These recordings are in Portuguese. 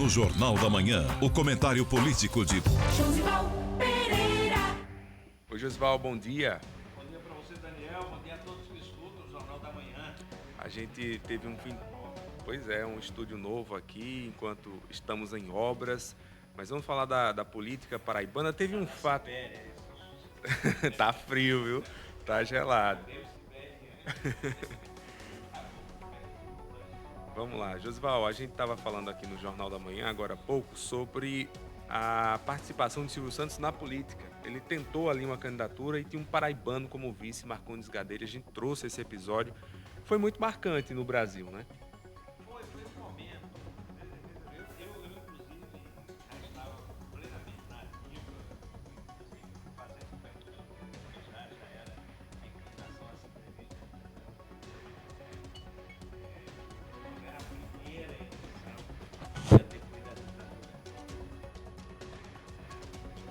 no Jornal da Manhã, o comentário político de Josival Pereira. Oi, Josival, bom dia. Bom dia para você, Daniel. Bom dia a todos que escutam o Jornal da Manhã. A gente teve um estúdio novo aqui, enquanto estamos em obras. Mas vamos falar da política paraibana. Teve um fato... Tá frio, viu? Tá gelado. Vamos lá, Josival, a gente estava falando aqui no Jornal da Manhã, agora há pouco, sobre a participação de Silvio Santos na política. Ele tentou ali uma candidatura e tinha um paraibano como vice, Marcondes Gadelha. A gente trouxe esse episódio. Foi muito marcante no Brasil, né? Foi esse momento. Eu inclusive, já estava plenamente na ativa, fazendo perguntas, já era a inclinação a essa entrevista. Era a primeira eleição, já depois da ditadura.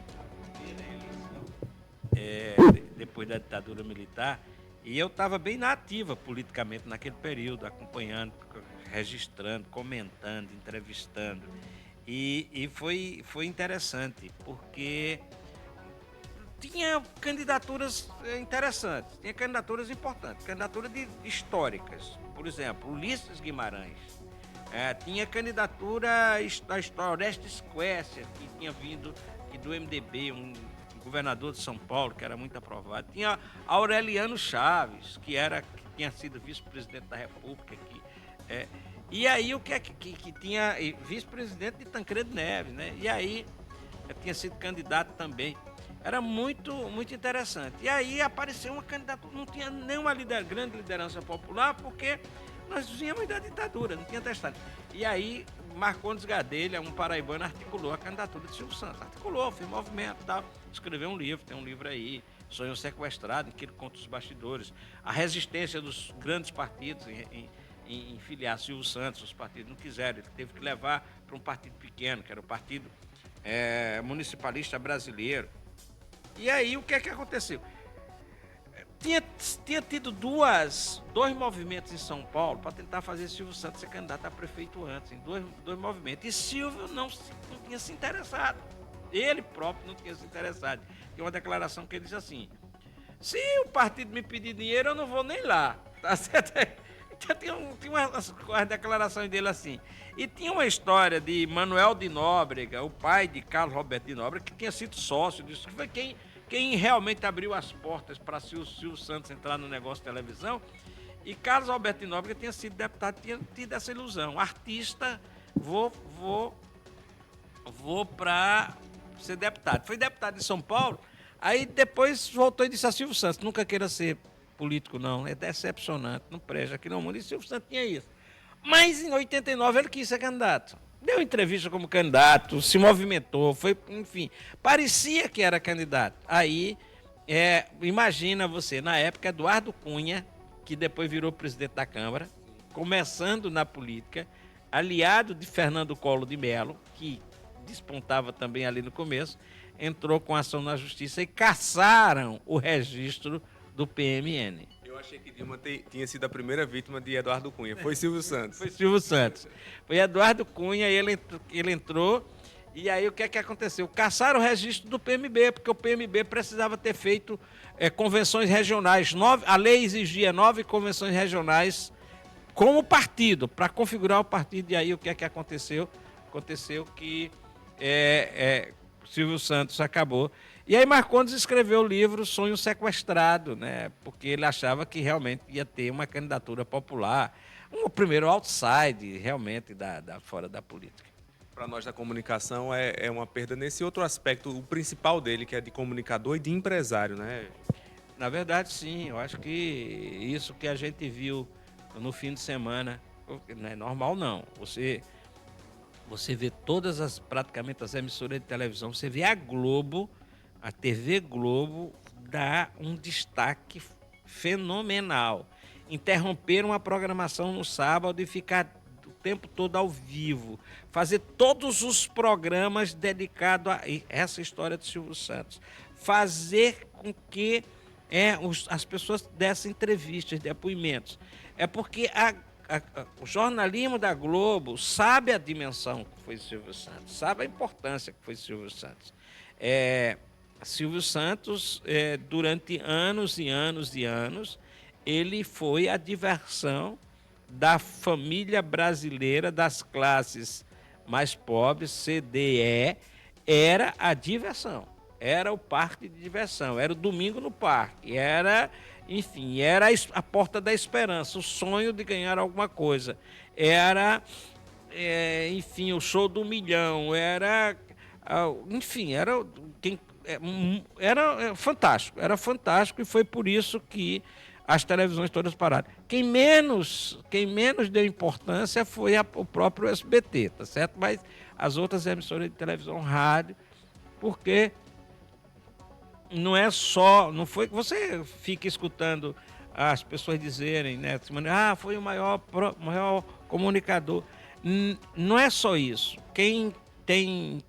A primeira eleição, depois da ditadura militar. E eu estava bem na ativa politicamente naquele período, acompanhando, registrando, comentando, entrevistando. E foi interessante, porque tinha candidaturas interessantes, tinha candidaturas importantes, candidaturas históricas. Por exemplo, Ulisses Guimarães. Tinha candidatura da Orestes Quércia, que tinha vindo do MDB, um governador de São Paulo, que era muito aprovado. Tinha Aureliano Chaves, que tinha sido vice-presidente da República aqui. E aí o que é que tinha vice-presidente de Tancredo Neves, né? E aí tinha sido candidato também. Era muito, muito interessante. E aí apareceu uma candidatura, não tinha nenhuma grande liderança popular, porque nós vínhamos da ditadura, não tinha testado. E aí Marcondes Gadelha, um paraibano, articulou a candidatura de Silvio Santos. Articulou, fez movimento e tal. Escreveu um livro, tem um livro aí, Sonho Sequestrado, em que ele conta os bastidores. A resistência dos grandes partidos em filiar Silvio Santos, os partidos não quiseram. Ele teve que levar para um partido pequeno, que era o Partido Municipalista Brasileiro. E aí, o que é que aconteceu? Tinha tido dois movimentos em São Paulo para tentar fazer Silvio Santos ser candidato a prefeito antes, em dois movimentos. E Silvio não tinha se interessado. Ele próprio não tinha se interessado. Tem uma declaração que ele diz assim: se o partido me pedir dinheiro, eu não vou nem lá. Tá certo? Então, tinha umas declarações dele assim. E tinha uma história de Manuel de Nóbrega, o pai de Carlos Roberto de Nóbrega, que tinha sido sócio disso, que foi quem realmente abriu as portas para Silvio Santos entrar no negócio de televisão. E Carlos Alberto de Nóbrega tinha sido deputado, tinha tido essa ilusão. Artista, vou para ser deputado. Foi deputado de São Paulo, aí depois voltou e disse a Silvio Santos: nunca queira ser político, não, é decepcionante, não presta aqui no mundo. E Silvio Santos tinha isso. Mas em 89 ele quis ser candidato. Deu entrevista como candidato, se movimentou, enfim, parecia que era candidato. Aí, imagina você, na época, Eduardo Cunha, que depois virou presidente da Câmara, começando na política, aliado de Fernando Collor de Mello, que despontava também ali no começo, entrou com ação na justiça e cassaram o registro do PMN. Eu achei que Dilma tinha sido a primeira vítima de Eduardo Cunha. Foi Silvio Santos. Foi Silvio Santos. Foi Eduardo Cunha, ele entrou, e aí o que é que aconteceu? Cassaram o registro do PMB, porque o PMB precisava ter feito convenções regionais. A lei exigia 9 convenções regionais como partido, para configurar o partido. E aí o que é que aconteceu? Aconteceu que Silvio Santos acabou. E aí Marcondes escreveu o livro Sonho Sequestrado, né? Porque ele achava que realmente ia ter uma candidatura popular, um primeiro outside realmente fora da política. Para nós da comunicação é uma perda nesse outro aspecto, o principal dele, que é de comunicador e de empresário, né? Na verdade, sim. Eu acho que isso que a gente viu no fim de semana não é normal, não. Você vê praticamente as emissoras de televisão, você vê a Globo, a TV Globo dá um destaque fenomenal. Interromper uma programação no sábado e ficar o tempo todo ao vivo. Fazer todos os programas dedicados a essa história de Silvio Santos. Fazer com que as pessoas dessem entrevistas, depoimentos. É porque o jornalismo da Globo sabe a dimensão que foi Silvio Santos, sabe a importância que foi Silvio Santos. Silvio Santos, durante anos e anos e anos, ele foi a diversão da família brasileira, das classes mais pobres, C, D, E, era a diversão. Era o parque de diversão, era o domingo no parque, enfim, era a porta da esperança, o sonho de ganhar alguma coisa. Enfim, o show do milhão, enfim, era fantástico e foi por isso que as televisões todas pararam. Quem menos deu importância foi o próprio SBT, tá certo? Mas as outras emissoras de televisão, rádio, porque não foi que você fica escutando as pessoas dizerem, né? Foi o maior comunicador. Não é só isso. Quem tem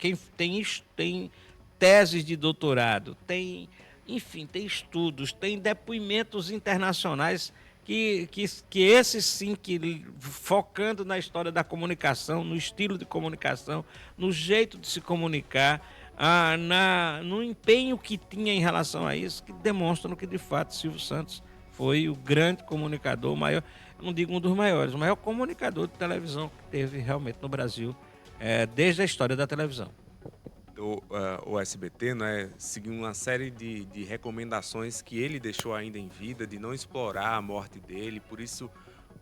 teses de doutorado, enfim, tem estudos, tem depoimentos internacionais que esses sim, que focando na história da comunicação, no estilo de comunicação, no jeito de se comunicar, no empenho que tinha em relação a isso, que demonstram que de fato Silvio Santos foi o grande comunicador, o maior, não digo um dos maiores, o maior comunicador de televisão que teve realmente no Brasil, desde a história da televisão. O SBT, né, seguiu uma série de recomendações que ele deixou ainda em vida, de não explorar a morte dele, por isso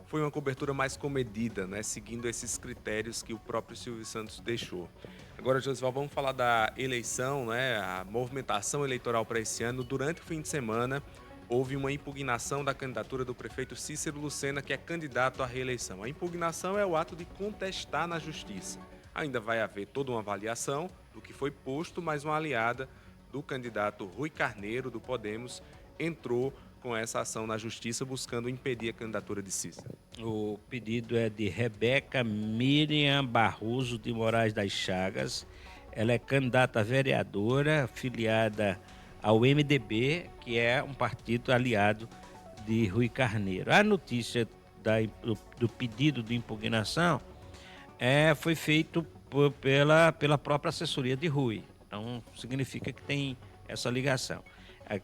foi uma cobertura mais comedida, né, seguindo esses critérios que o próprio Silvio Santos deixou. Agora, Josival, vamos falar da eleição, né, a movimentação eleitoral para esse ano. Durante o fim de semana, houve uma impugnação da candidatura do prefeito Cícero Lucena, que é candidato à reeleição. A impugnação é o ato de contestar na justiça. Ainda vai haver toda uma avaliação do que foi posto, mas uma aliada do candidato Rui Carneiro, do Podemos, entrou com essa ação na justiça buscando impedir a candidatura de Cícero. O pedido é de Rebeca Miriam Barroso de Moraes das Chagas. Ela é candidata a vereadora, filiada ao MDB, que é um partido aliado de Rui Carneiro. A notícia do pedido de impugnação foi feito pela própria assessoria de Rui. Então, significa que tem essa ligação.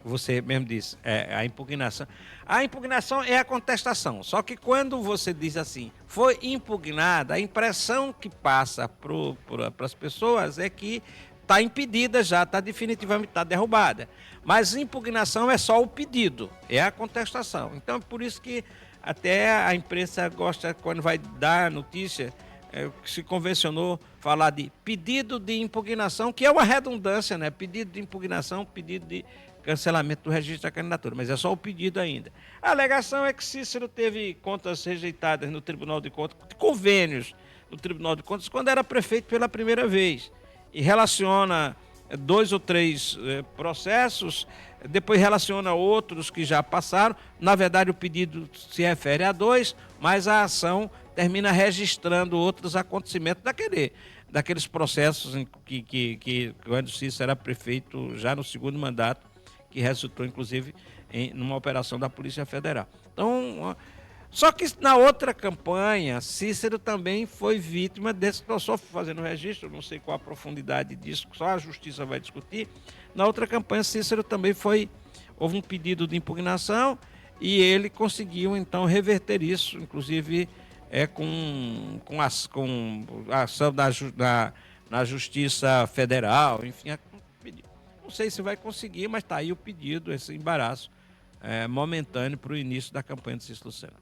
Você mesmo disse, a impugnação. A impugnação é a contestação. Só que quando você diz assim, foi impugnada, a impressão que passa para as pessoas é que está impedida já, está definitivamente derrubada. Mas impugnação é só o pedido, é a contestação. Então, é por isso que até a imprensa gosta, quando vai dar a notícia, se convencionou falar de pedido de impugnação, que é uma redundância, né? Pedido de impugnação, pedido de cancelamento do registro da candidatura, mas é só o pedido ainda. A alegação é que Cícero teve contas rejeitadas no Tribunal de Contas, convênios no Tribunal de Contas, quando era prefeito pela primeira vez, e relaciona 2 ou 3 processos, depois relaciona outros que já passaram. Na verdade, o pedido se refere a 2, mas a ação termina registrando outros acontecimentos daqueles processos que quando Cícero era prefeito, já no segundo mandato, que resultou, inclusive, numa operação da Polícia Federal. Então, só que na outra campanha, Cícero também foi vítima desse. Estou só fazendo o registro, não sei qual a profundidade disso, só a Justiça vai discutir. Na outra campanha, Cícero também houve um pedido de impugnação e ele conseguiu, então, reverter isso, inclusive com a ação na Justiça Federal, enfim. Não sei se vai conseguir, mas está aí o pedido, esse embaraço momentâneo para o início da campanha de Cícero Lucena.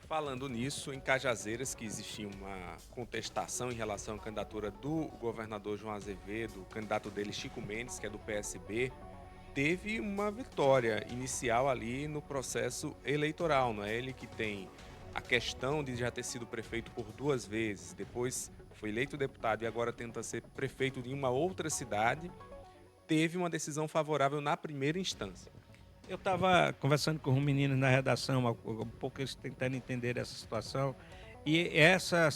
Falando nisso, em Cajazeiras, que existia uma contestação em relação à candidatura do governador João Azevedo, o candidato dele, Chico Mendes, que é do PSB, teve uma vitória inicial ali no processo eleitoral. Não é ele que tem a questão de já ter sido prefeito por 2 vezes, depois foi eleito deputado e agora tenta ser prefeito de uma outra cidade, teve uma decisão favorável na primeira instância. Eu estava conversando com os meninos na redação, um pouco eles tentando entender essa situação, e essa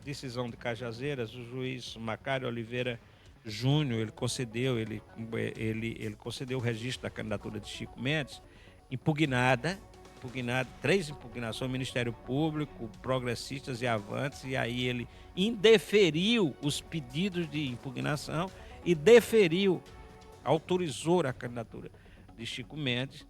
decisão de Cajazeiras, o juiz Macário Oliveira Júnior, ele concedeu o registro da candidatura de Chico Mendes, impugnada, impugnado, 3 impugnações, Ministério Público, Progressistas e Avantes, e aí ele indeferiu os pedidos de impugnação e autorizou a candidatura de Chico Mendes.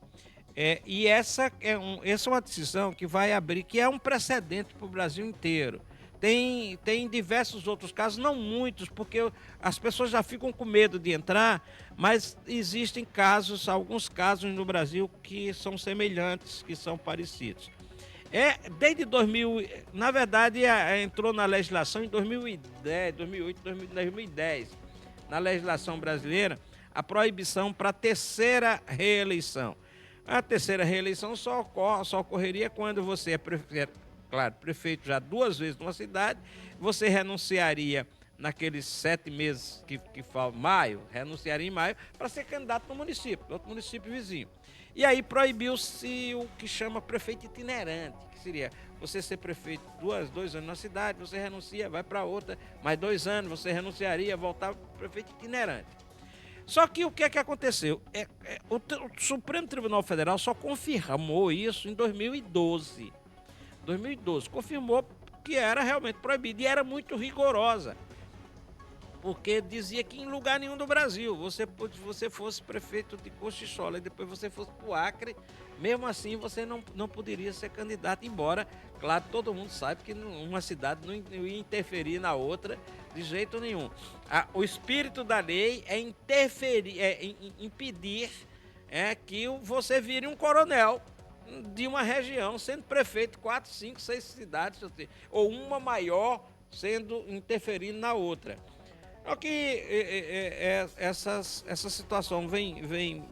E essa é uma decisão que vai abrir, que é um precedente para o Brasil inteiro. Tem diversos outros casos, não muitos, porque as pessoas já ficam com medo de entrar, mas existem alguns casos no Brasil que são semelhantes, que são parecidos. Desde 2000, na verdade, entrou na legislação em 2010, 2008, 2010, na legislação brasileira, a proibição para a terceira reeleição. A terceira reeleição só ocorreria quando você é prefeito já 2 vezes numa cidade, você renunciaria naqueles 7 meses que falam, maio, renunciaria em maio para ser candidato no município, outro município vizinho. E aí proibiu-se o que chama prefeito itinerante, que seria você ser prefeito 2 anos na cidade, você renuncia, vai para outra, mais 2 anos, você renunciaria, voltava para prefeito itinerante. Só que o que é que aconteceu? O Supremo Tribunal Federal só confirmou isso em 2012. 2012, confirmou que era realmente proibido e era muito rigorosa, porque dizia que em lugar nenhum do Brasil, você fosse prefeito de Cochichola e depois você fosse para o Acre, mesmo assim você não poderia ser candidato, embora, claro, todo mundo sabe que uma cidade não ia interferir na outra de jeito nenhum. O espírito da lei é impedir que você vire um coronel de uma região, sendo prefeito 4, 5, 6 cidades, ou uma maior interferindo na outra. Só que essa situação vem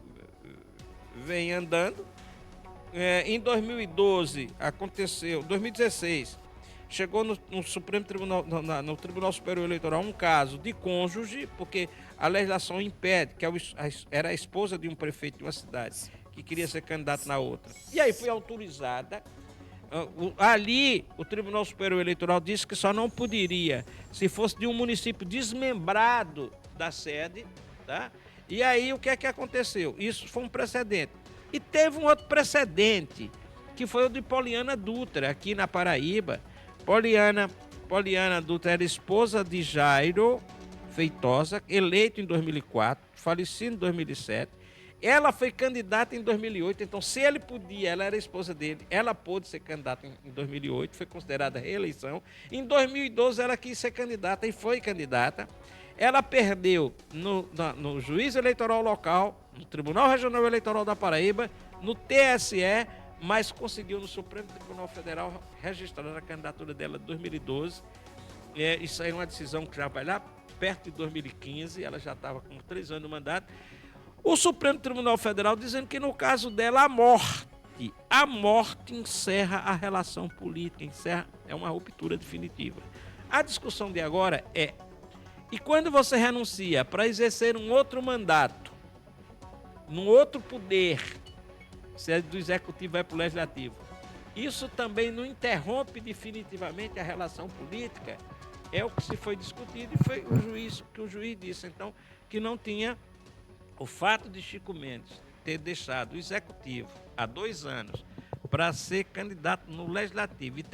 andando. Em 2012 aconteceu, 2016, chegou no Supremo Tribunal, no Tribunal Superior Eleitoral, um caso de cônjuge, porque a legislação impede, que era a esposa de um prefeito de uma cidade que queria ser candidato na outra. E aí foi autorizada. Ali, o Tribunal Superior Eleitoral disse que só não poderia se fosse de um município desmembrado da sede, tá? E aí, o que é que aconteceu? Isso foi um precedente. E teve um outro precedente, que foi o de Poliana Dutra, aqui na Paraíba. Poliana Dutra era esposa de Jairo Feitosa, eleito em 2004, falecido em 2007. Ela foi candidata em 2008, então se ele podia, ela era esposa dele, ela pôde ser candidata em 2008, foi considerada reeleição. Em 2012 ela quis ser candidata e foi candidata. Ela perdeu no juízo eleitoral local, no Tribunal Regional Eleitoral da Paraíba, no TSE, mas conseguiu no Supremo Tribunal Federal registrar a candidatura dela em 2012. Isso aí é uma decisão que já vai lá perto de 2015, ela já estava com 3 anos de mandato. O Supremo Tribunal Federal dizendo que no caso dela a morte encerra a relação política, é uma ruptura definitiva. A discussão de agora e quando você renuncia para exercer um outro mandato, num outro poder, se é do executivo vai para o legislativo, isso também não interrompe definitivamente a relação política? É o que se foi discutido e foi o juiz disse, então, que não tinha. O fato de Chico Mendes ter deixado o executivo há 2 anos para ser candidato no legislativo e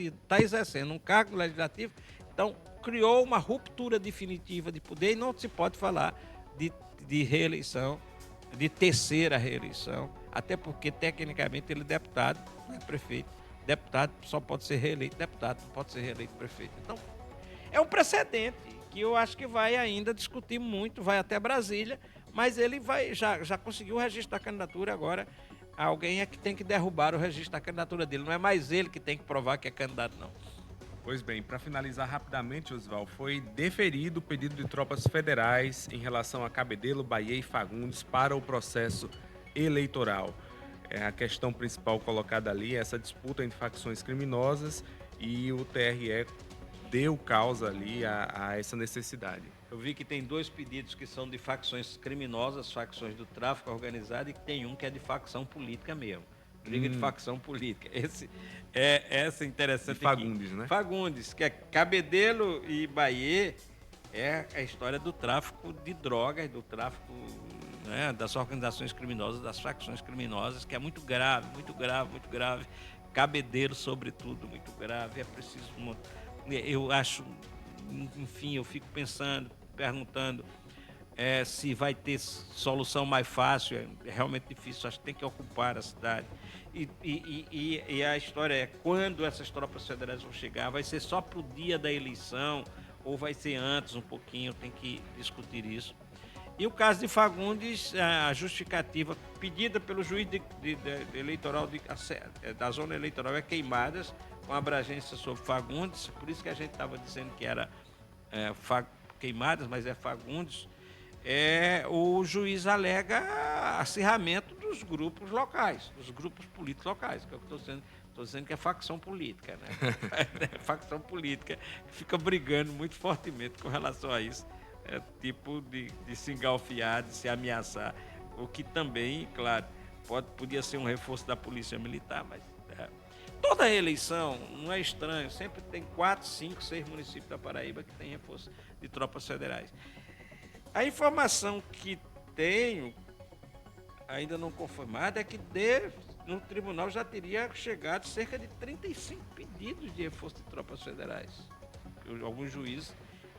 está exercendo um cargo legislativo, então criou uma ruptura definitiva de poder e não se pode falar de reeleição, de terceira reeleição, até porque tecnicamente ele é deputado, não é prefeito. Deputado só pode ser reeleito deputado, não pode ser reeleito prefeito. Então, é um precedente que eu acho que vai ainda discutir muito, vai até Brasília, mas ele já conseguiu o registro da candidatura, agora alguém é que tem que derrubar o registro da candidatura dele, não é mais ele que tem que provar que é candidato, não. Pois bem, para finalizar rapidamente, Oswaldo, foi deferido o pedido de tropas federais em relação a Cabedelo, Bahia e Fagundes para o processo eleitoral. A questão principal colocada ali é essa disputa entre facções criminosas e o TRE deu causa ali a essa necessidade. Eu vi que tem 2 pedidos que são de facções criminosas, facções do tráfico organizado, e que tem um que é de facção política mesmo. Briga de facção política. Essa é interessante. De Fagundes, aqui. Né? Fagundes, que é Cabedelo e Bahia, é a história do tráfico de drogas, do tráfico né, das organizações criminosas, das facções criminosas, que é muito grave, muito grave, muito grave. Cabedeiro, sobretudo, muito grave. É preciso... Eu acho... Enfim, eu fico pensando, perguntando se vai ter solução mais fácil. É realmente difícil, acho que tem que ocupar a cidade. E a história é quando essas tropas federais vão chegar, vai ser só para o dia da eleição ou vai ser antes um pouquinho, tem que discutir isso. E o caso de Fagundes, a justificativa pedida pelo juiz eleitoral da zona eleitoral é Queimadas, com abrangência sobre Fagundes, por isso que a gente estava dizendo que era Queimadas, mas é Fagundes. O juiz alega acirramento dos grupos locais, dos grupos políticos locais, que é o que eu estou dizendo que é facção política, né? É facção política que fica brigando muito fortemente com relação a isso. Tipo de se engalfiar, de se ameaçar, o que também, claro, podia ser um reforço da polícia militar, mas toda eleição, não é estranho, sempre tem 4, 5, 6 municípios da Paraíba que tem reforço de tropas federais. A informação que tenho, ainda não confirmada, é que no tribunal já teria chegado cerca de 35 pedidos de reforço de tropas federais. Alguns juízes,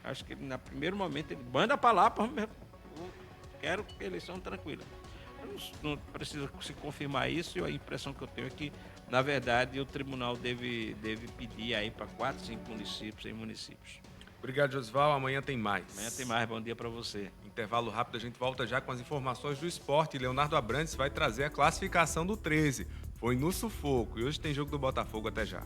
acho que no primeiro momento ele manda para lá, quero que a eleição tranquila. Não precisa se confirmar isso, e a impressão que eu tenho é que, na verdade, o tribunal deve pedir aí para 4, 5 municípios, 6 municípios. Obrigado, Josival. Amanhã tem mais. Amanhã tem mais. Bom dia para você. Intervalo rápido, a gente volta já com as informações do esporte. Leonardo Abrantes vai trazer a classificação do 13. Foi no sufoco e hoje tem jogo do Botafogo. Até já.